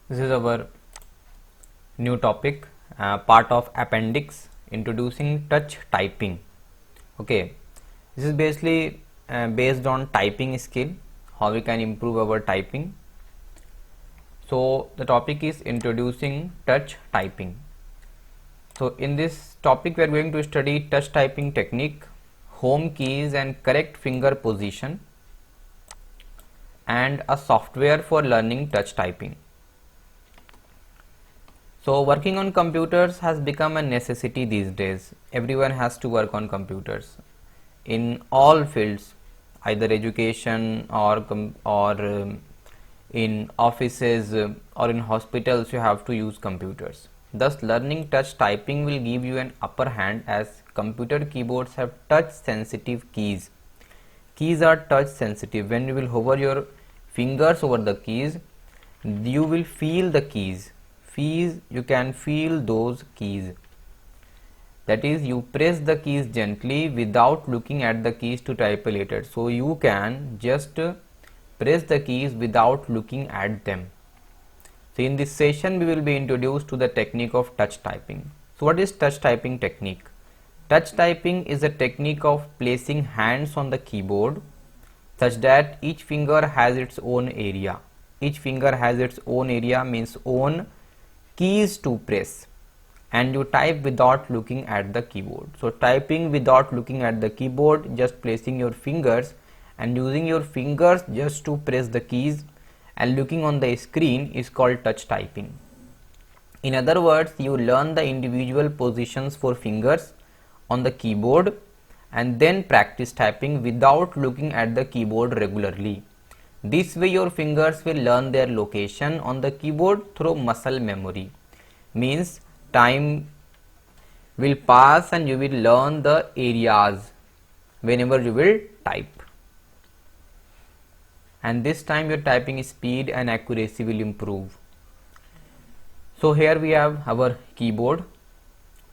This is our new topic, part of appendix, introducing touch typing. Okay, this is basically based on typing skill, how we can improve our typing. So the topic is introducing touch typing. So in this topic we are going to study touch typing technique, home keys and correct finger position, and a software for learning touch typing. So working on computers has become a necessity these days. Everyone has to work on computers in all fields, either education or in offices or in hospitals. You have to use computers. Thus, learning touch typing will give you an upper hand, as computer keyboards have touch sensitive keys. Keys are touch sensitive. When you will hover your fingers over the keys, you will feel the keys. You can feel those keys. That is, you press the keys gently without looking at the keys to type a letter. So you can just press the keys without looking at them. So in this session we will be introduced to the technique of touch typing. So what is touch typing technique? Touch typing is a technique of placing hands on the keyboard such that each finger has its own area. Each finger has its own area, means own keys to press, and you type without looking at the keyboard. So typing without looking at the keyboard, just placing your fingers and using your fingers just to press the keys and looking on the screen is called touch typing. In other words, you learn the individual positions for fingers on the keyboard and then practice typing without looking at the keyboard regularly. This way your fingers will learn their location on the keyboard through muscle memory. Means time will pass and you will learn the areas whenever you will type. And this time your typing speed and accuracy will improve. So here we have our keyboard.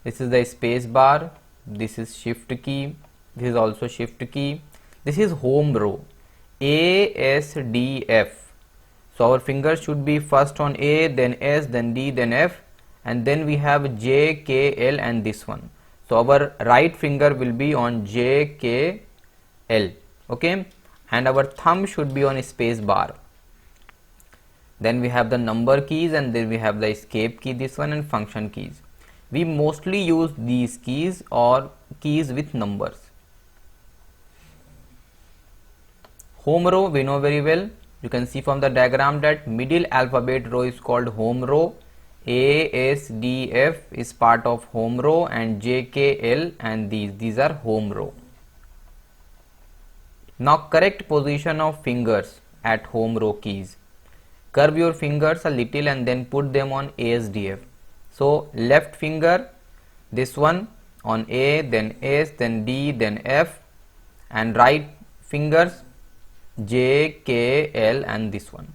This is the space bar. This is shift key. This is also shift key. This is home row. A, S, D, F. So our fingers should be first on A, then S, then D, then F, and then we have J, K, L and this one. So our right finger will be on J, K, L. Okay, and our thumb should be on space bar. Then we have the number keys, and then we have the escape key, this one, and function keys. We mostly use these keys or keys with numbers. Home row we know very well. You can see from the diagram that middle alphabet row is called home row. A, S, D, F is part of home row, and J, K, L and these are home row. Now correct position of fingers at home row keys. Curve your fingers a little and then put them on A, S, D, F. So left finger, this one on A, then S, then D, then F, and right fingers J, K, L and this one.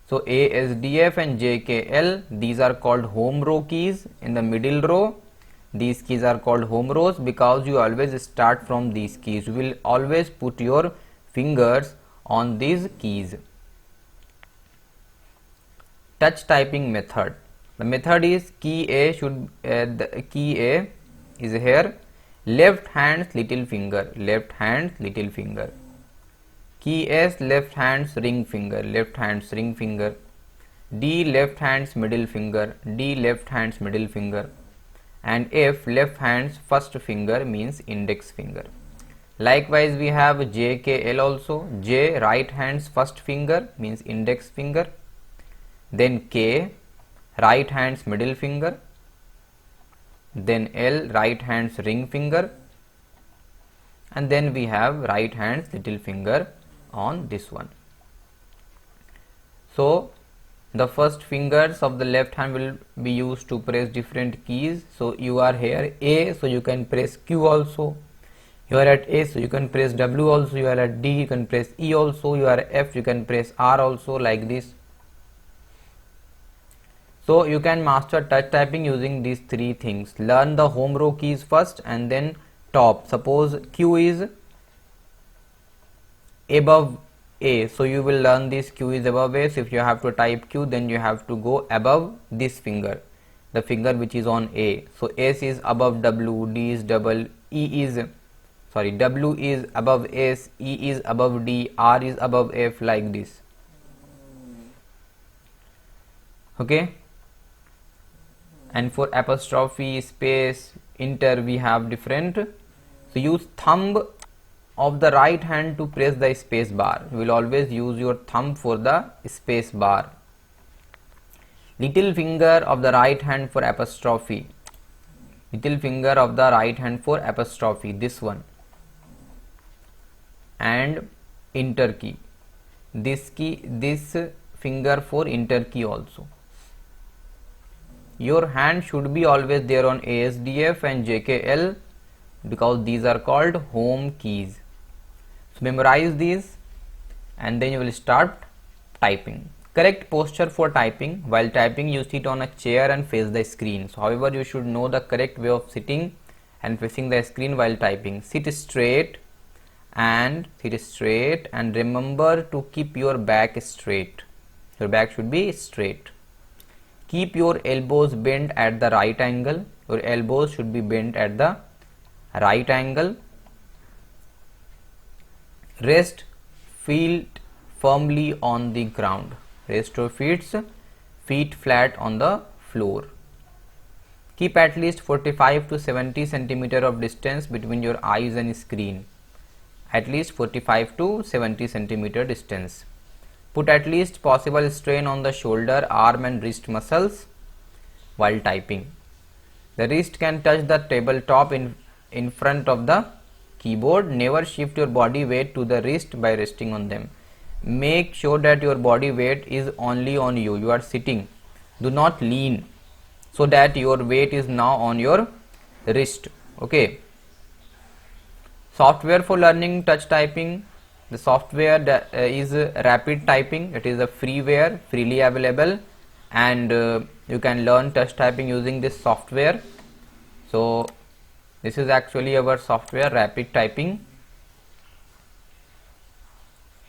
So A, S, D, F and J, K, L, these are called home row keys. In the middle row, these keys are called home rows because you always start from these keys. You will always put your fingers on these keys. Touch typing method. The method is key A the key A is here. Left hand's little finger, left hand's little finger. Key S, left hand's ring finger, left hand's ring finger. D, left hand's middle finger, D, left hand's middle finger. And F, left hand's first finger, means index finger. Likewise we have J, K, L also. J, right hand's first finger, means index finger. Then K, right hand's middle finger. Then L, right hand's ring finger. And then we have right hand's little finger on this one. So the first fingers of the left hand will be used to press different keys. So you are here A, so you can press Q also. You are at A, so you can press W also. You are at D, you can press E also. You are at F, you can press R also, like this. So you can master touch typing using these three things. Learn the home row keys first and then top. Suppose Q is above A, so you will learn this Q is above A. So if you have to type Q, then you have to go above this finger, the finger which is on A. So S is above W, D is double, W is above S, E is above D, R is above F, like this. Okay. And for apostrophe, space, enter, we have different. So use thumb of the right hand to press the space bar. You will always use your thumb for the space bar. Little finger of the right hand for apostrophe. Little finger of the right hand for apostrophe, this one. And enter key. This finger for enter key also. Your hand should be always there on ASDF and JKL because these are called home keys. So memorize these and then you will start typing. Correct posture for typing. While typing, you sit on a chair and face the screen. So however, you should know the correct way of sitting and facing the screen while typing. Sit straight and remember to keep your back straight. Your back should be straight. Keep your elbows bent at the right angle. Your elbows should be bent at the right angle. Rest feet firmly on the ground. Rest your feet flat on the floor. Keep at least 45 to 70 centimeter of distance between your eyes and screen. At least 45 to 70 centimeter distance. Put at least possible strain on the shoulder, arm and wrist muscles while typing. The wrist can touch the tabletop in front of the keyboard. Never shift your body weight to the wrist by resting on them. Make sure that your body weight is only on you. You are sitting. Do not lean so that your weight is now on your wrist. Okay. Software for learning touch typing. The software that is Rapid Typing. It is a freeware, freely available, and you can learn touch typing using this software. So this is actually our software, Rapid Typing.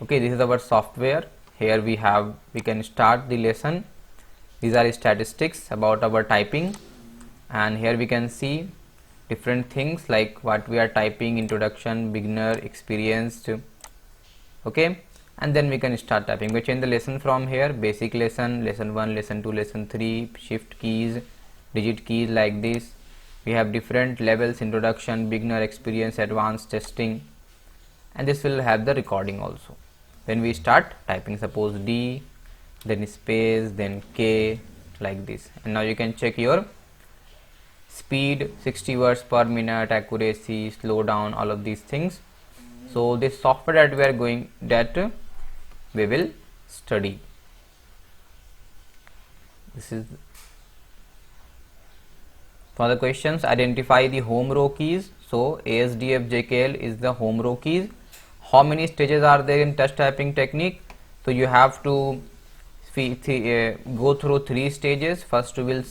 Okay, this is our software. Here we can start the lesson. These are statistics about our typing, and here we can see different things like what we are typing: introduction, beginner, experienced. Okay, and then we can start typing. We change the lesson from here: basic lesson, lesson 1, lesson 2, lesson 3, shift keys, digit keys, like this. We have different levels: introduction, beginner, experience, advanced, testing, and this will have the recording also. When we start typing, suppose D, then space, then K, like this. And now you can check your speed, 60 words per minute, accuracy, slow down, all of these things. So this software that we will study. This is for the questions. Identify the home row keys. So ASDF JKL is the home row keys. How many stages are there in touch typing technique? So you have to go through 3 stages. First we will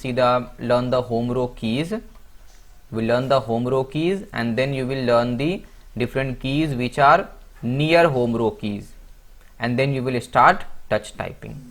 learn the home row keys. We learn the home row keys, and then you will learn the different keys which are near home row keys, and then you will start touch typing.